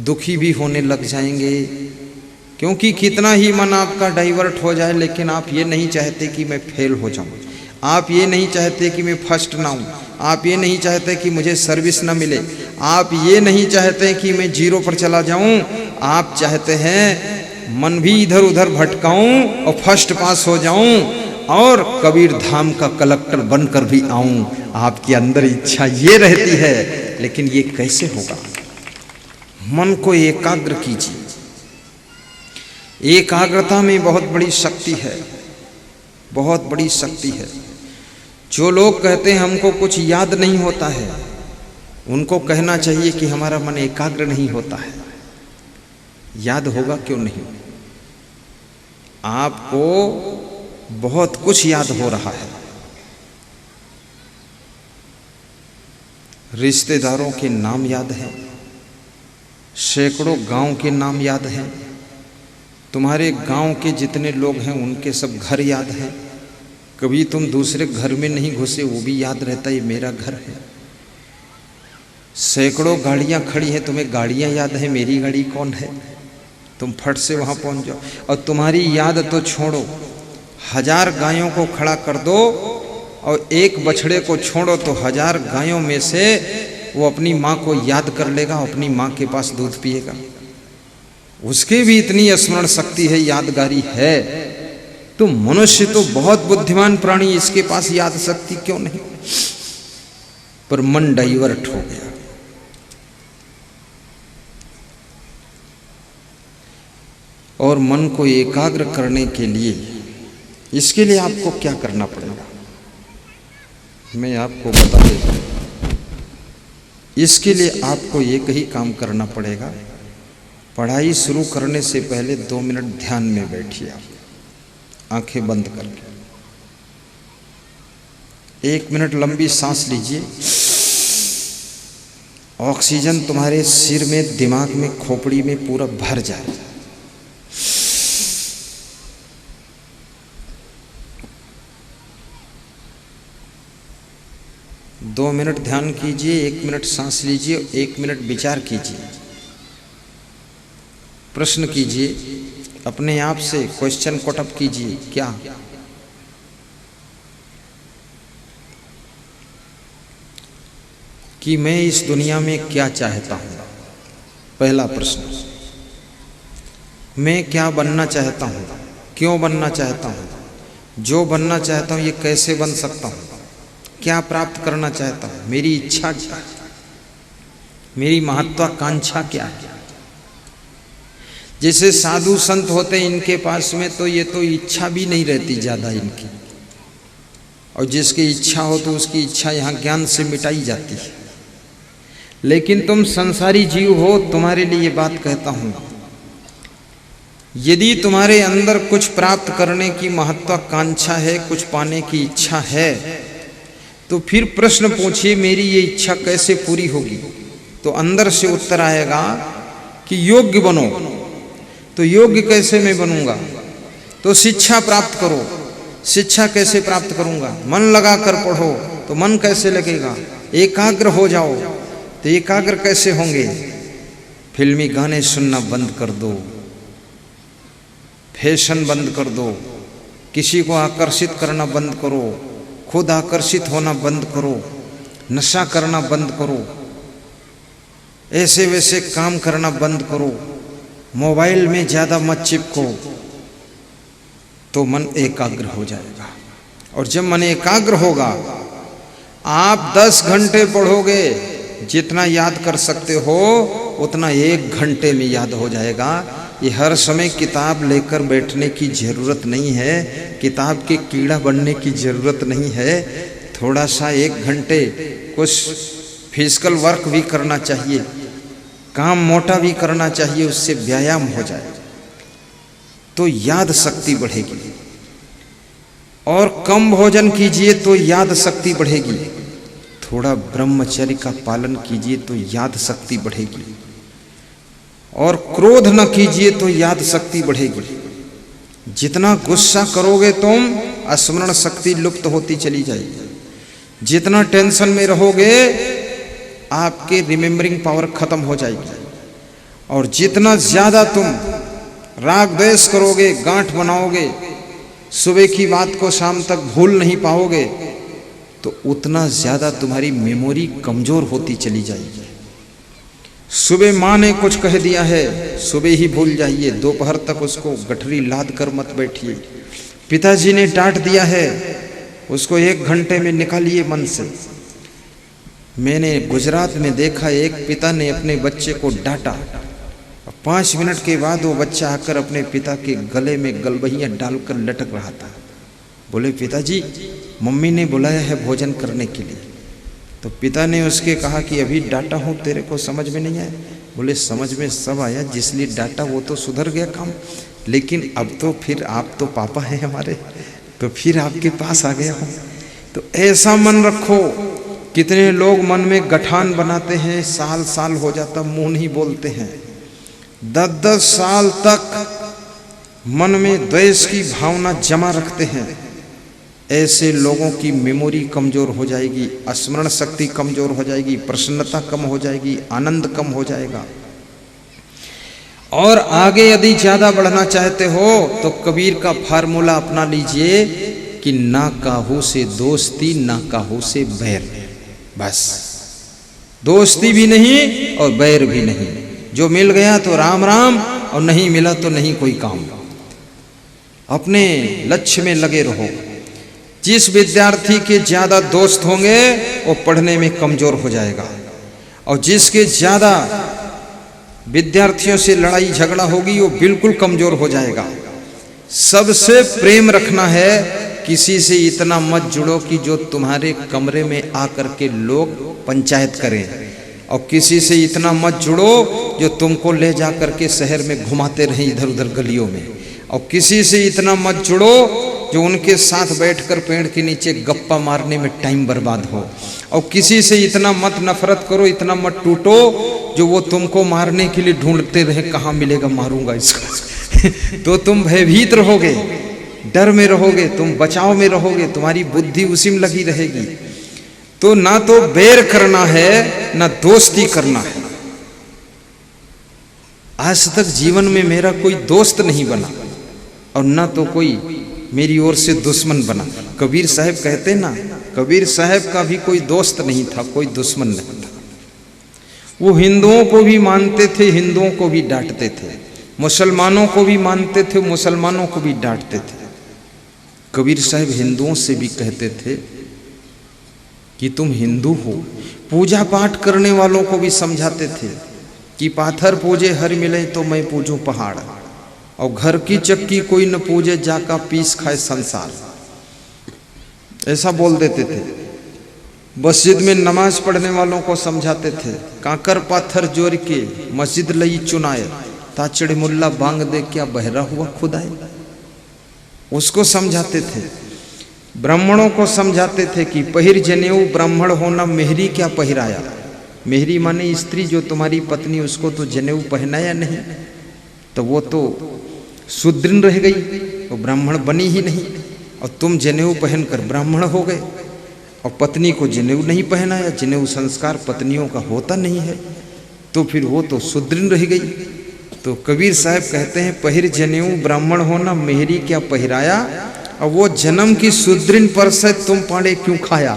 दुखी भी होने लग जाएंगे। क्योंकि कितना ही मन आपका डाइवर्ट हो जाए, लेकिन आप ये नहीं चाहते कि मैं फेल हो जाऊं, आप ये नहीं चाहते कि मैं फर्स्ट ना हूं, आप ये नहीं चाहते कि मुझे सर्विस ना मिले, आप ये नहीं चाहते कि मैं 0 पर चला जाऊं। आप चाहते हैं मन भी इधर उधर भटकाऊं और फर्स्ट पास हो जाऊं और कबीर धाम का कलेक्टर बनकर भी आऊं। आपके अंदर इच्छा ये रहती है, लेकिन ये कैसे होगा? मन को एकाग्र कीजिए। एकाग्रता में बहुत बड़ी शक्ति है, बहुत बड़ी शक्ति है। जो लोग कहते हैं हमको कुछ याद नहीं होता है, उनको कहना चाहिए कि हमारा मन एकाग्र नहीं होता है। याद होगा क्यों नहीं? आपको बहुत कुछ याद हो रहा है। रिश्तेदारों के नाम याद हैं, सैकड़ों गांव के नाम याद हैं, तुम्हारे गांव के जितने लोग हैं उनके सब घर याद हैं। कभी तुम दूसरे घर में नहीं घुसे, वो भी याद रहता है ये मेरा घर है। सैकड़ों गाड़ियां खड़ी हैं, तुम्हें गाड़ियां याद है, मेरी गाड़ी कौन है। तुम फट से वहां पहुंच जाओ। और तुम्हारी याद तो छोड़ो, 1000 गायों को खड़ा कर दो और एक बछड़े को छोड़ो तो 1000 गायों में से वो अपनी माँ को याद कर लेगा, अपनी माँ के पास दूध पिएगा। उसके भी इतनी स्मरण शक्ति है, यादगारी है। तो मनुष्य तो बहुत बुद्धिमान प्राणी, इसके पास याद शक्ति क्यों नहीं? पर मन डाइवर्ट हो गया। और मन को एकाग्र करने के लिए, इसके लिए आपको क्या करना पड़ेगा मैं आपको बता देता हूं। इसके लिए आपको एक ही काम करना पड़ेगा, पढ़ाई शुरू करने से पहले 2 मिनट ध्यान में बैठिए, आप आंखें बंद करके 1 मिनट लंबी सांस लीजिए। ऑक्सीजन तुम्हारे सिर में, दिमाग में, खोपड़ी में पूरा भर जाए। दो मिनट ध्यान कीजिए, 1 मिनट सांस लीजिए, 1 मिनट विचार कीजिए, प्रश्न कीजिए अपने आप से, क्वेश्चन कोटअप कीजिए। क्या कि मैं इस दुनिया में क्या चाहता हूं? पहला प्रश्न, मैं क्या बनना चाहता हूं? क्यों बनना चाहता हूं? जो बनना चाहता हूं ये कैसे बन सकता हूं? क्या प्राप्त करना चाहता हूं? मेरी इच्छा क्या है? मेरी महत्वाकांक्षा क्या है? जैसे साधु संत होते हैं, इनके पास में तो ये तो इच्छा भी नहीं रहती ज्यादा इनकी, और जिसकी इच्छा हो तो उसकी इच्छा यहाँ ज्ञान से मिटाई जाती है। लेकिन तुम संसारी जीव हो, तुम्हारे लिए ये बात कहता हूं, यदि तुम्हारे अंदर कुछ प्राप्त करने की महत्वाकांक्षा है, कुछ पाने की इच्छा है, तो फिर प्रश्न पूछिए मेरी ये इच्छा कैसे पूरी होगी? तो अंदर से उत्तर आएगा कि योग्य बनो। तो योग्य कैसे मैं बनूंगा? तो शिक्षा प्राप्त करो। शिक्षा कैसे प्राप्त करूंगा? मन लगा कर पढ़ो। तो मन कैसे लगेगा? एकाग्र हो जाओ। तो एकाग्र कैसे होंगे? फिल्मी गाने सुनना बंद कर दो, फैशन बंद कर दो, किसी को आकर्षित करना बंद करो, खुद आकर्षित होना बंद करो, नशा करना बंद करो, ऐसे वैसे काम करना बंद करो, मोबाइल में ज्यादा मत चिपको, तो मन एकाग्र हो जाएगा। और जब मन एकाग्र होगा, आप 10 घंटे पढ़ोगे, जितना याद कर सकते हो उतना 1 घंटे में याद हो जाएगा। ये हर समय किताब लेकर बैठने की जरूरत नहीं है, किताब के कीड़ा बनने की जरूरत नहीं है। थोड़ा सा 1 घंटे कुछ फिजिकल वर्क भी करना चाहिए, काम मोटा भी करना चाहिए, उससे व्यायाम हो जाए तो याद शक्ति बढ़ेगी। और कम भोजन कीजिए तो याद शक्ति बढ़ेगी। थोड़ा ब्रह्मचर्य का पालन कीजिए तो याद शक्ति बढ़ेगी। और क्रोध न कीजिए तो याद शक्ति बढ़ेगी। जितना गुस्सा करोगे तुम, स्मरण शक्ति लुप्त होती चली जाएगी। जितना टेंशन में रहोगे, आपके रिमेम्बरिंग पावर खत्म हो जाएगी। और जितना ज्यादा तुम राग द्वेष करोगे, गांठ बनाओगे, सुबह की बात को शाम तक भूल नहीं पाओगे, तो उतना ज्यादा तुम्हारी मेमोरी कमजोर होती चली जाएगी। सुबह माँ ने कुछ कह दिया है, सुबह ही भूल जाइए, दोपहर तक उसको गठरी लाद कर मत बैठिए। पिताजी ने डांट दिया है, उसको 1 घंटे में निकालिए मन से। मैंने गुजरात में देखा, एक पिता ने अपने बच्चे को डांटा, 5 मिनट के बाद वो बच्चा आकर अपने पिता के गले में गलबहियां डालकर लटक रहा था। बोले, पिताजी मम्मी ने बुलाया है भोजन करने के लिए। तो पिता ने उसके कहा कि अभी डांटा हूँ, तेरे को समझ में नहीं आया? बोले, समझ में सब आया, जिसलिए डांटा वो तो सुधर गया काम, लेकिन अब तो फिर आप तो पापा हैं हमारे, तो फिर आपके पास आ गया हूँ। तो ऐसा मन रखो। कितने लोग मन में गठान बनाते हैं, साल साल हो जाता, मुंह नहीं बोलते हैं, 10-10 साल तक मन में द्वेष की भावना जमा रखते हैं। ऐसे लोगों की मेमोरी कमजोर हो जाएगी, स्मरण शक्ति कमजोर हो जाएगी, प्रसन्नता कम हो जाएगी, आनंद कम हो जाएगा। और आगे यदि ज्यादा बढ़ना चाहते हो तो कबीर का फार्मूला अपना लीजिए कि ना काहू से दोस्ती, ना काहू से बैर। बस, दोस्ती भी नहीं और बैर भी नहीं। जो मिल गया तो राम राम, और नहीं मिला तो नहीं कोई काम। अपने लक्ष्य में लगे रहो। जिस विद्यार्थी के ज्यादा दोस्त होंगे वो पढ़ने में कमजोर हो जाएगा, और जिसके ज्यादा विद्यार्थियों से लड़ाई झगड़ा होगी वो बिल्कुल कमजोर हो जाएगा। सबसे प्रेम रखना है, किसी से इतना मत जुड़ो कि जो तुम्हारे कमरे में आकर के लोग पंचायत करें। और किसी से इतना मत जुड़ो जो तुमको ले जा करके शहर में घुमाते रहे इधर उधर गलियों में, और किसी से इतना मत जुड़ो जो उनके साथ बैठकर पेड़ के नीचे गप्पा मारने में टाइम बर्बाद हो, और किसी से इतना मत नफरत करो, इतना मत टूटो जो वो तुमको मारने के लिए ढूंढते रहे, कहाँ मिलेगा मारूंगा इसको। तो तुम भयभीत रहोगे, डर में रहोगे, तुम बचाव में रहोगे, तुम्हारी बुद्धि उसी में लगी रहेगी। तो ना तो बैर करना है ना दोस्ती करना है। आज तक जीवन में मेरा कोई दोस्त नहीं बना और ना तो कोई मेरी ओर से दुश्मन बना। कबीर साहब कहते ना, कबीर साहब का भी कोई दोस्त नहीं था, कोई दुश्मन नहीं था। वो हिंदुओं को भी मानते थे, हिंदुओं को भी डांटते थे, मुसलमानों को भी मानते थे, मुसलमानों को भी डांटते थे। कबीर साहब हिंदुओं से भी कहते थे कि तुम हिंदू हो। पूजा पाठ करने वालों को भी समझाते थे कि पाथर पूजे हर मिले तो मैं पूजूं पहाड़, और घर की चक्की कोई न पूजे जाका पीस खाए संसार, ऐसा बोल देते थे। मस्जिद में नमाज पढ़ने वालों को समझाते थे, काकर पाथर जोर के मस्जिद लई चुनाए, ताचड़े मुल्ला बांग दे क्या बहरा हुआ खुदाए, उसको समझाते थे। ब्राह्मणों को समझाते थे कि पहिर जनेऊ ब्राह्मण होना मेहरी क्या पहिराया। मेहरी माने स्त्री जो तुम्हारी पत्नी, उसको तो जनेऊ पहनाया नहीं, तो वो तो शूद्र रह गई, वो ब्राह्मण बनी ही नहीं। और तुम जनेऊ पहनकर ब्राह्मण हो गए, और पत्नी को जनेऊ नहीं पहनाया, जनेऊ संस्कार पत्नियों का होता नहीं है, तो फिर वो तो शूद्र रह गई। तो कबीर साहब कहते हैं पहिर जनेऊ ब्राह्मण होना मेहरी क्या पहिराया, और वो जन्म की शूद्रिन पर से तुम पाड़े क्यों खाया।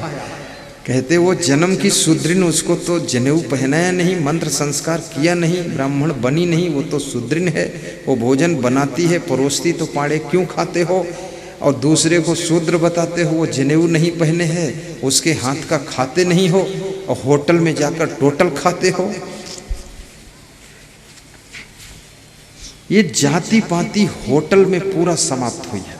कहते वो जन्म की शूद्रिन, उसको तो जनेऊ पहनाया नहीं, मंत्र संस्कार किया नहीं, ब्राह्मण बनी नहीं, वो तो शूद्रिन है। वो भोजन बनाती है, परोसती, तो पाड़े क्यों खाते हो। और दूसरे को शूद्र बताते हो, वो जनेऊ नहीं पहने हैं, उसके हाथ का खाते नहीं हो, और होटल में जाकर टोटल खाते हो। ये जाति पाति होटल में पूरा समाप्त हुई है।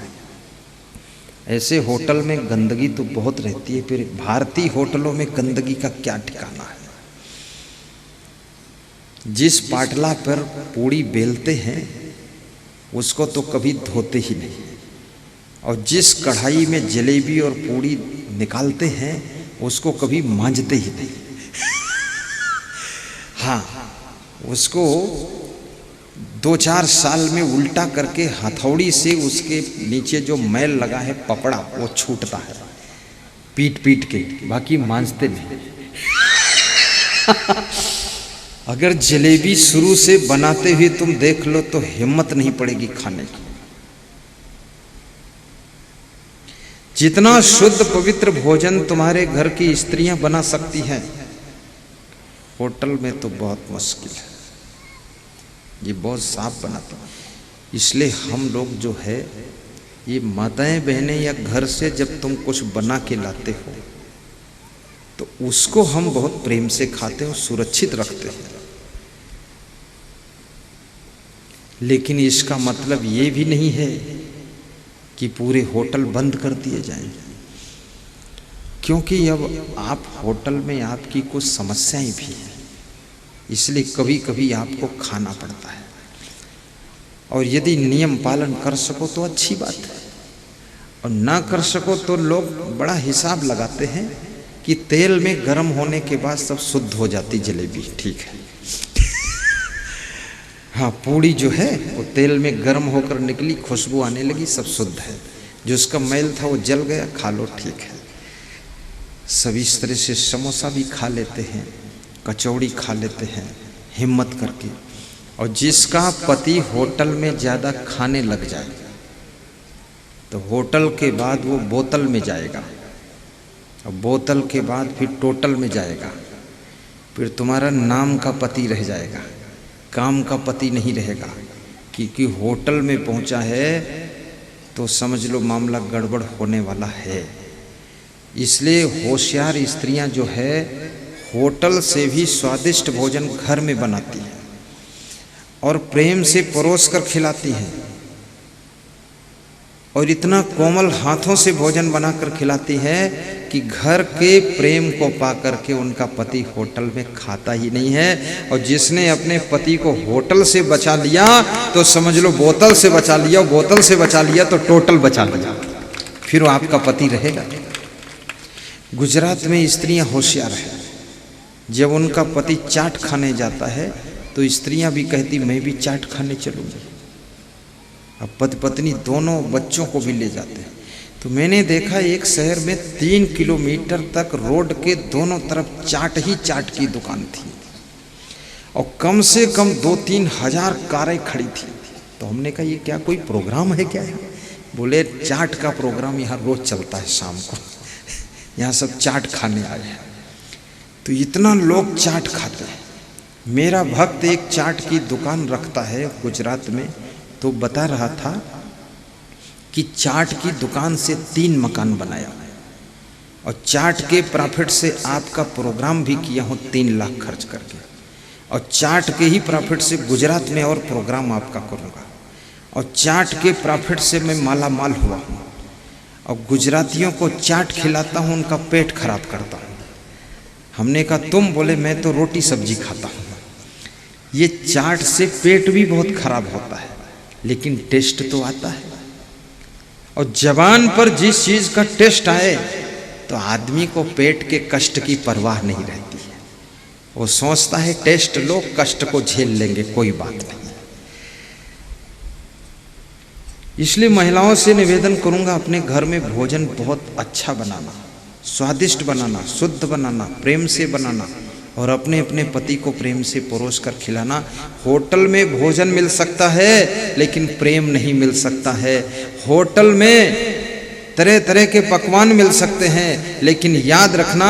ऐसे होटल में गंदगी तो बहुत रहती है, फिर भारतीय होटलों में गंदगी का क्या ठिकाना है। जिस पाटला पर पूड़ी बेलते हैं उसको तो कभी धोते ही नहीं, और जिस कढ़ाई में जलेबी और पूड़ी निकालते हैं उसको कभी मांजते ही नहीं। हाँ, उसको 2-4 साल में उल्टा करके हथौड़ी से उसके नीचे जो मैल लगा है पपड़ा, वो छूटता है पीट पीट के, बाकी मांजते नहीं। अगर जलेबी शुरू से बनाते हुए तुम देख लो तो हिम्मत नहीं पड़ेगी खाने की। जितना शुद्ध पवित्र भोजन तुम्हारे घर की स्त्रियां बना सकती हैं, होटल में तो बहुत मुश्किल है। ये बहुत साफ बनाते हैं। इसलिए हम लोग जो है, ये माताएं बहनें या घर से जब तुम कुछ बना के लाते हो तो उसको हम बहुत प्रेम से खाते हैं और सुरक्षित रखते हैं। लेकिन इसका मतलब ये भी नहीं है कि पूरे होटल बंद कर दिए जाएं, क्योंकि अब आप होटल में आपकी कुछ समस्याएं भी हैं, इसलिए कभी कभी आपको खाना पड़ता है। और यदि नियम पालन कर सको तो अच्छी बात है, और ना कर सको तो लोग बड़ा हिसाब लगाते हैं कि तेल में गर्म होने के बाद सब शुद्ध हो जाती जलेबी। ठीक है, हाँ, पूड़ी जो है वो तेल में गर्म होकर निकली, खुशबू आने लगी, सब शुद्ध है। जो उसका मैल था वो जल गया, खा लो, ठीक है। सब इस तरह से समोसा भी खा लेते हैं, कचौड़ी खा लेते हैं हिम्मत करके। और जिसका पति होटल में ज़्यादा खाने लग जाए तो होटल के बाद वो बोतल में जाएगा, और बोतल के बाद फिर टोटल में जाएगा, फिर तुम्हारा नाम का पति रह जाएगा, काम का पति नहीं रहेगा। क्योंकि होटल में पहुंचा है तो समझ लो मामला गड़बड़ होने वाला है। इसलिए होशियार स्त्रियां जो है होटल से भी स्वादिष्ट भोजन घर में बनाती हैं और प्रेम से परोस कर खिलाती हैं। और इतना कोमल हाथों से भोजन बनाकर खिलाती है कि घर के प्रेम को पाकर के उनका पति होटल में खाता ही नहीं है। और जिसने अपने पति को होटल से बचा लिया तो समझ लो बोतल से बचा लिया, बोतल से बचा लिया तो टोटल बचा लिया, फिर वो आपका पति रहेगा। गुजरात में स्त्रियां होशियार हैं। जब उनका पति चाट खाने जाता है तो स्त्रियां भी कहती मैं भी चाट खाने चलूंगी। अब पति पत्नी दोनों बच्चों को भी ले जाते हैं। तो मैंने देखा एक शहर में 3 किलोमीटर तक रोड के दोनों तरफ चाट ही चाट की दुकान थी और कम से कम 2-3 हजार कारें खड़ी थी। तो हमने कहा ये क्या कोई प्रोग्राम है क्या? बोले चाट का प्रोग्राम यहाँ रोज चलता है शाम को, यहाँ सब चाट खाने आए हैं। तो इतना लोग चाट खाते हैं। मेरा भक्त एक चाट की दुकान रखता है गुजरात में, तो बता रहा था कि चाट की दुकान से 3 मकान बनाया और चाट के प्रॉफिट से आपका प्रोग्राम भी किया हूँ 3 लाख खर्च करके, और चाट के ही प्रॉफिट से गुजरात में और प्रोग्राम आपका करूँगा, और चाट के प्रॉफिट से मैं माला माल हुआ हूँ और गुजरातियों को चाट खिलाता हूँ, उनका पेट खराब करता हूँ। हमने कहा तुम? बोले मैं तो रोटी सब्जी खाता हूँ। ये चाट से पेट भी बहुत खराब होता है लेकिन टेस्ट तो आता है। और जबान पर जिस चीज का टेस्ट आए तो आदमी को पेट के कष्ट की परवाह नहीं रहती है। वो सोचता है टेस्ट लो, कष्ट को झेल लेंगे, कोई बात नहीं। इसलिए महिलाओं से निवेदन करूंगा अपने घर में भोजन बहुत अच्छा बनाना, स्वादिष्ट बनाना, शुद्ध बनाना, प्रेम से बनाना और अपने अपने पति को प्रेम से परोस कर खिलाना। होटल में भोजन मिल सकता है लेकिन प्रेम नहीं मिल सकता है। होटल में तरह तरह के पकवान मिल सकते हैं लेकिन याद रखना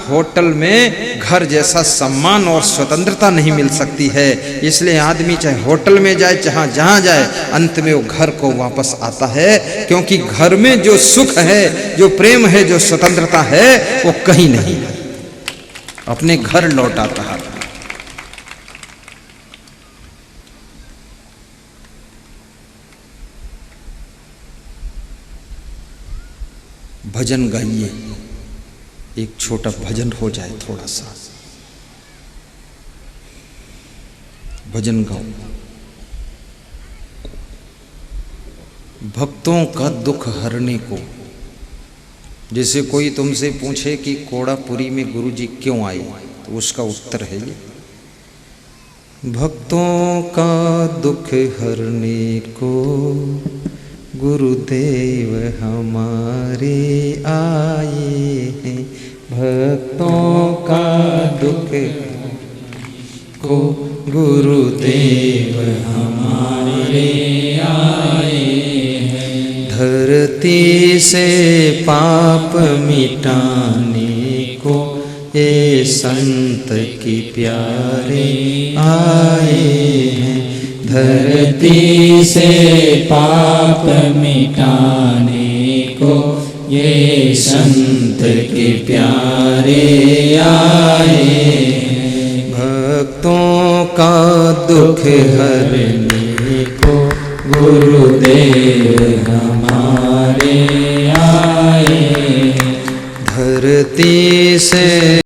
होटल में घर जैसा सम्मान और स्वतंत्रता नहीं मिल सकती है। इसलिए आदमी चाहे होटल में जाए, चाहे जहाँ जाए, अंत में वो घर को वापस आता है, क्योंकि घर में जो सुख है, जो प्रेम है, जो स्वतंत्रता है वो कहीं नहीं है, अपने घर लौट आता है। भजन गाइए, एक छोटा भजन हो जाए, थोड़ा सा भजन गाओ। भक्तों का दुख हरने को। जैसे कोई तुमसे पूछे कि कोड़ापुरी में गुरुजी क्यों आए, तो उसका उत्तर है ये, भक्तों का दुख हरने को गुरुदेव हमारे आए हैं। भक्तों का दुख को गुरुदेव हमारे आए हैं। धरती से पाप मिटाने को ये संत की प्यारे आए हैं। धरती से पाप मिटाने को ये संत के प्यारे आए हैं। भक्तों का दुख हरने को गुरुदेव हमारे आए हैं। धरती से